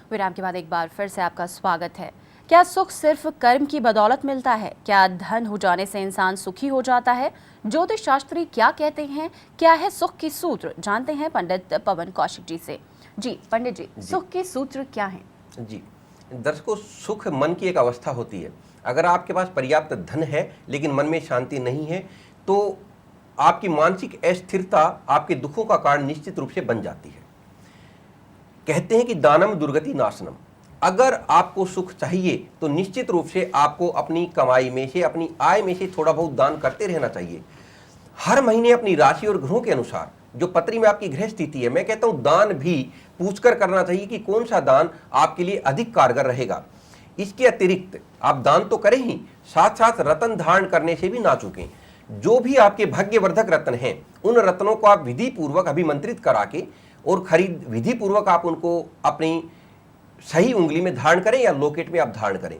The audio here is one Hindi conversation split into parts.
विराम के बाद एक बार फिर से आपका स्वागत है। क्या सुख सिर्फ कर्म की बदौलत मिलता है? क्या धन हो जाने से इंसान सुखी हो जाता है? ज्योतिष शास्त्री क्या कहते हैं? क्या है सुख के सूत्र? जानते हैं पंडित पवन कौशिक जी से। जी पंडित जी, सुख के सूत्र क्या हैं? जी दर्शकों, सुख मन की एक अवस्था होती है। अगर आपके पास पर्याप्त धन है लेकिन मन में शांति नहीं है तो आपकी मानसिक अस्थिरता आपके दुखों का कारण निश्चित रूप से बन जाती है। कहते हैं कि दानम दुर्गति नाशनम। अगर आपको सुख चाहिए तो निश्चित रूप से आपको अपनी कमाई में से, अपनी आय में से थोड़ा बहुत दान करते रहना चाहिए। हर महीने अपनी राशि और ग्रहों के अनुसार जो पत्री में आपकी ग्रह स्थिति है, मैं कहता हूं दान भी पूछकर करना चाहिए कि कौन सा दान आपके लिए अधिक कारगर रहेगा। इसके अतिरिक्त आप दान तो करें ही, साथ साथ रत्न धारण करने से भी ना चूकें। जो भी आपके भाग्यवर्धक रत्न हैं उन रत्नों को आप विधि पूर्वक अभिमंत्रित करा के और खरीद विधि पूर्वक आप उनको अपनी सही उंगली में धारण करें या लॉकेट में आप धारण करें।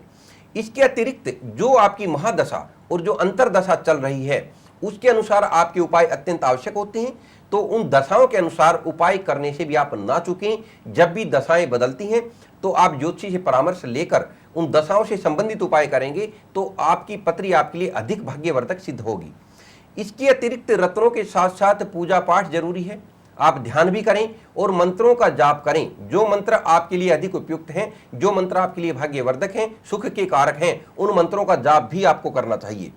इसके अतिरिक्त जो आपकी महादशा और जो अंतरदशा चल रही है उसके अनुसार आपके उपाय अत्यंत आवश्यक होते हैं। तो उन दशाओं के अनुसार उपाय करने से भी आप ना चूकें। जब भी दशाएं बदलती हैं तो आप ज्योतिषी से परामर्श लेकर उन दशाओं से संबंधित उपाय करेंगे तो आपकी पत्री आपके लिए अधिक भाग्यवर्धक सिद्ध होगी। इसके अतिरिक्त रत्नों के साथ साथ पूजा पाठ जरूरी है। आप ध्यान भी करें और मंत्रों का जाप करें। जो मंत्र आपके लिए अधिक उपयुक्त हैं, जो मंत्र आपके लिए भाग्यवर्धक हैं, सुख के कारक हैं, उन मंत्रों का जाप भी आपको करना चाहिए।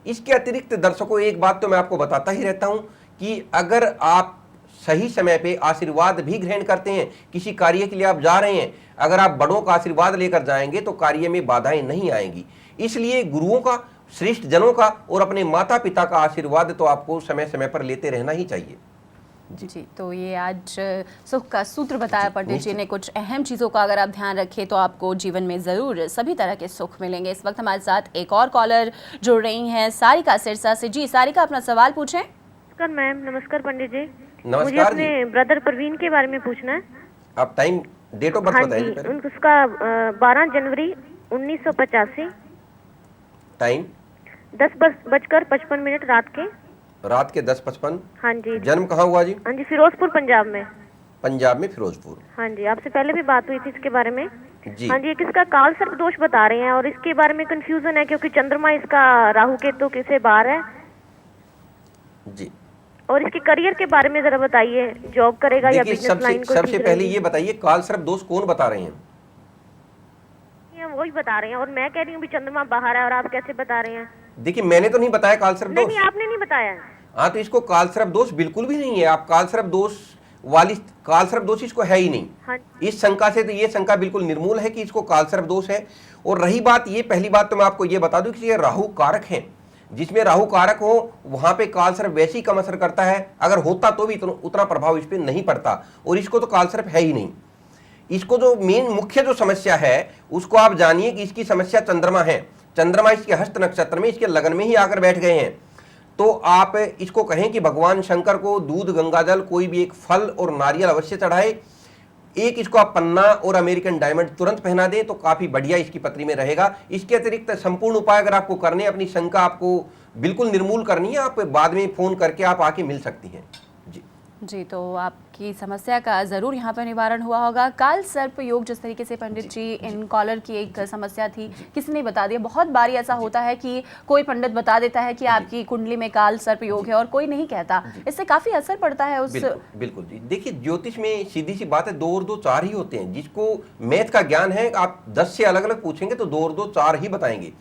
इसके अतिरिक्त दर्शकों, एक बात तो मैं आपको बताता ही रहता हूं कि अगर आप सही समय पे आशीर्वाद भी ग्रहण करते हैं, किसी कार्य के लिए आप जा रहे हैं, अगर आप बड़ों का आशीर्वाद लेकर जाएंगे तो कार्य में बाधाएं नहीं आएंगी। इसलिए गुरुओं का, श्रेष्ठ जनों का और अपने माता पिता का आशीर्वाद तो आपको समय समय पर लेते रहना ही चाहिए। जी, तो ये आज सुख का सूत्र बताया पंडित जी ने। कुछ अहम चीज़ों का अगर आप ध्यान रखें तो आपको जीवन में ज़रूर सभी तरह के सुख मिलेंगे। इस वक्त हमारे साथ एक और कॉलर जुड़ रही हैं, सारिका सिरसा से। जी सारिका, अपना सवाल पूछें। नमस्कार मैम। नमस्कार पंडित जी। नमस्कार। मुझे अपने ब्रदर परवीन के बारे में पूछना है। आप टाइम, डेट ऑफ बर्थ बताइए। हाँ जी, उसका 12 जनवरी 1985, टाइम 10:55 रात के 10:55। हाँ जी। जन्म कहाँ हुआ जी? हाँ जी, फिरोजपुर पंजाब में। पंजाब में फिरोजपुर। हाँ जी, आपसे पहले भी बात हुई थी इसके बारे में जी। हाँ जी, किसका काल सर्प दोष बता रहे हैं और इसके बारे में कंफ्यूजन है क्योंकि चंद्रमा इसका राहु केतु किसे बाहर है जी। और इसके करियर के बारे में जरा बताइए, जॉब करेगा या बिजनेस लाइन को? सबसे पहले ये बताइए, काल सर्प दोष कौन बता रहे हैं? वही बता रहे हैं और मैं कह रही हूँ चंद्रमा बाहर है और आप कैसे बता रहे हैं? देखिए, मैंने तो नहीं बताया काल सर्प दोष। नहीं, आपने नहीं बताया। हाँ, तो इसको काल सर्प दोष बिल्कुल भी नहीं है। आप काल सर्प दोष वाली, काल सर्प दोष इसको है ही नहीं। हाँ। इस शंका से तो ये शंका बिल्कुल निर्मूल है कि इसको काल सर्प दोष है। और रही बात ये, पहली बात तो मैं आपको ये बता दूं कि ये राहु कारक है। जिसमें राहु कारक हो वहां पे काल सर्प वैसे ही कम असर करता है, अगर होता तो भी उतना प्रभाव इस पर नहीं पड़ता। और इसको तो काल सर्प है ही नहीं। इसको जो मेन मुख्य जो समस्या है उसको आप जानिए कि इसकी समस्या चंद्रमा है। चंद्रमा इसके हस्त नक्षत्र में, इसके लगन में ही आकर बैठ गए हैं। तो आप इसको कहें कि भगवान शंकर को दूध, गंगाजल, कोई भी एक फल और नारियल अवश्य चढ़ाए। एक इसको आप पन्ना और अमेरिकन डायमंड तुरंत पहना दें तो काफी बढ़िया इसकी पत्री में रहेगा। इसके अतिरिक्त संपूर्ण उपाय अगर आपको करने, अपनी शंका आपको बिल्कुल निर्मूल करनी है, आप बाद में फोन करके आप आके मिल सकती हैं। जी, तो आपकी समस्या का ज़रूर यहाँ पर निवारण हुआ होगा। काल सर्प योग, जिस तरीके से पंडित जी इन कॉलर की एक समस्या थी, किसी ने बता दिया। बहुत बारी ऐसा होता है कि कोई पंडित बता देता है कि आपकी कुंडली में काल सर्प योग है और कोई नहीं कहता। इससे काफ़ी असर पड़ता है उस। बिल्कुल जी। देखिए, ज्योतिष में सीधी सी बात है, 2 और 2 4 ही होते हैं। जिसको मैथ का ज्ञान है, आप 10 से अलग अलग पूछेंगे तो 2 और 2 4 ही बताएंगे।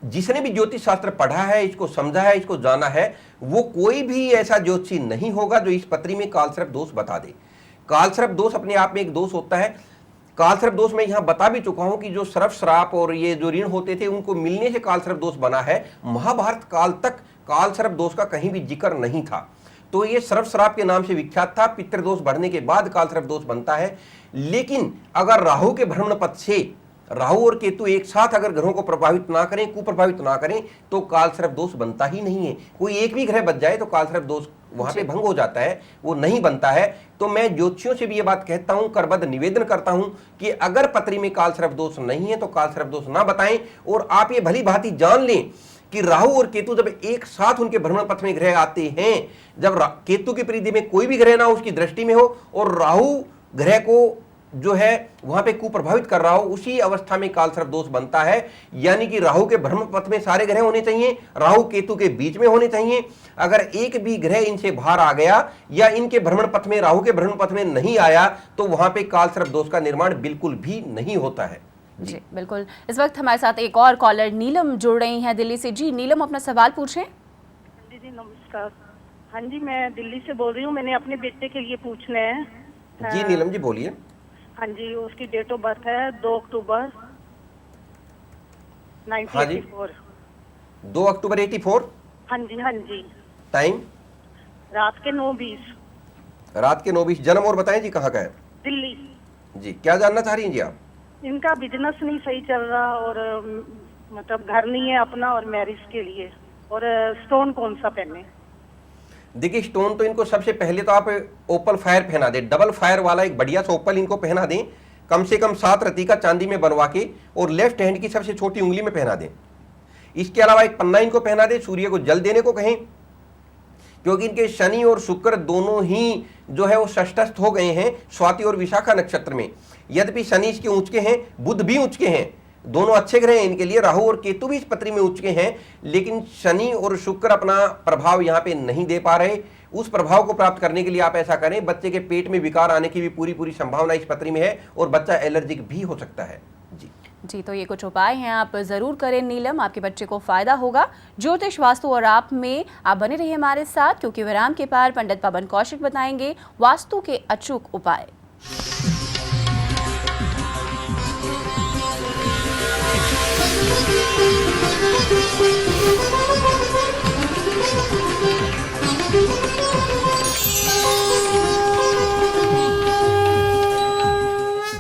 जिसने भी ज्योतिष शास्त्र पढ़ा है, इसको समझा है, इसको जाना है, वो कोई भी ऐसा ज्योतिषी नहीं होगा जो इस पत्री में काल सर्प दोष बता दे। काल सर्प दोष अपने आप में एक दोष होता है। काल सर्प दोष मैं यहाँ बता भी चुका हूं कि जो सर्प श्राप और ये जो ऋण होते थे उनको मिलने से काल सर्प दोष बना है। महाभारत काल तक काल सर्प दोष का कहीं भी जिक्र नहीं था। तो ये सर्प श्राप के नाम से विख्यात था। पितृदोष बढ़ने के बाद काल सर्प दोष बनता है। लेकिन अगर राहु के भ्रमण पथ से राहु और केतु एक साथ अगर ग्रहों को प्रभावित ना करें, कुप्रभावित ना करें, तो काल सर्प दोष बनता ही नहीं है। कोई एक भी ग्रह बच जाए तो काल सर्प दोष वहां पे भंग हो जाता है, वो नहीं बनता है। तो मैं ज्योतिषियों से भी ये बात कहता हूं, करबद्ध निवेदन करता हूं कि अगर पत्री में काल सर्प दोष नहीं है तो काल सर्प दोष ना बताएं। और आप ये भली भांति जान लें कि राहु और केतु जब एक साथ उनके भ्रमण पथ में ग्रह आते हैं, जब केतु की परिधि में कोई भी ग्रह ना उसकी दृष्टि में हो और राहु ग्रह को जो है वहां पे कुप्रभावित कर रहा हो, उसी अवस्था में काल सर्प दोष बनता है। यानी कि राहु के भ्रमण पथ में सारे ग्रह होने चाहिए, राहु केतु के बीच में होने चाहिए। अगर एक भी ग्रह इनसे बाहर आ गया या इनके भ्रमण पथ में, राहु के भ्रमण पथ में नहीं आया, तो वहां पे काल सर्प दोष का निर्माण बिल्कुल भी नहीं होता है। जी बिल्कुल। इस वक्त हमारे साथ एक और कॉलर नीलम जुड़ रही हैं दिल्ली से। जी नीलम, अपना सवाल पूछें। जी नमस्कार। हाँ जी, मैं दिल्ली से बोल रही हूँ, मैंने अपने बेटे के लिए पूछना है। जी नीलम जी बोलिए। हाँ जी, उसकी डेट ऑफ बर्थ है 2 अक्टूबर 1984। हाँ जी, 2 अक्टूबर 84। हाँ जी हाँ जी। टाइम रात के 9:20। रात के 9:20। जन्म और बताएं जी, कहाँ का है? दिल्ली। जी, क्या जानना चाह रही हैं जी आप? इनका बिजनेस नहीं सही चल रहा और मतलब घर नहीं है अपना, और मैरिज के लिए, और स्टोन कौन सा पहने? देखिए, स्टोन तो इनको सबसे पहले तो आप ओपल फायर पहना दें, डबल फायर वाला एक बढ़िया सा ओपल इनको पहना दें, कम से कम 7 रत्ती का चांदी में बनवा के, और लेफ्ट हैंड की सबसे छोटी उंगली में पहना दें। इसके अलावा एक पन्ना इनको पहना दें, सूर्य को जल देने को कहें, क्योंकि इनके शनि और शुक्र दोनों ही जो है वो षष्ठस्थ हो गए हैं स्वाति और विशाखा नक्षत्र में। यद्यपि शनि इसके उच्च के हैं, बुध भी उच्च के हैं, दोनों अच्छे ग्रह हैं इनके लिए, राहु और केतु भी इस पत्री में उच्च के हैं, लेकिन शनि और शुक्र अपना प्रभाव यहाँ पे नहीं दे पा रहे। उस प्रभाव को प्राप्त करने के लिए आप ऐसा करें, बच्चे के पेट में विकार आने की भी पूरी संभावना इस पत्री में है और बच्चा एलर्जिक भी हो सकता है। जी, तो ये कुछ उपाय हैं, आप जरूर करें नीलम, आपके बच्चे को फायदा होगा। ज्योतिष, वास्तु और आप में आप बने रहिए हमारे साथ, क्योंकि विराम के पार पंडित पवन कौशिक बताएंगे वास्तु के अचूक उपाय।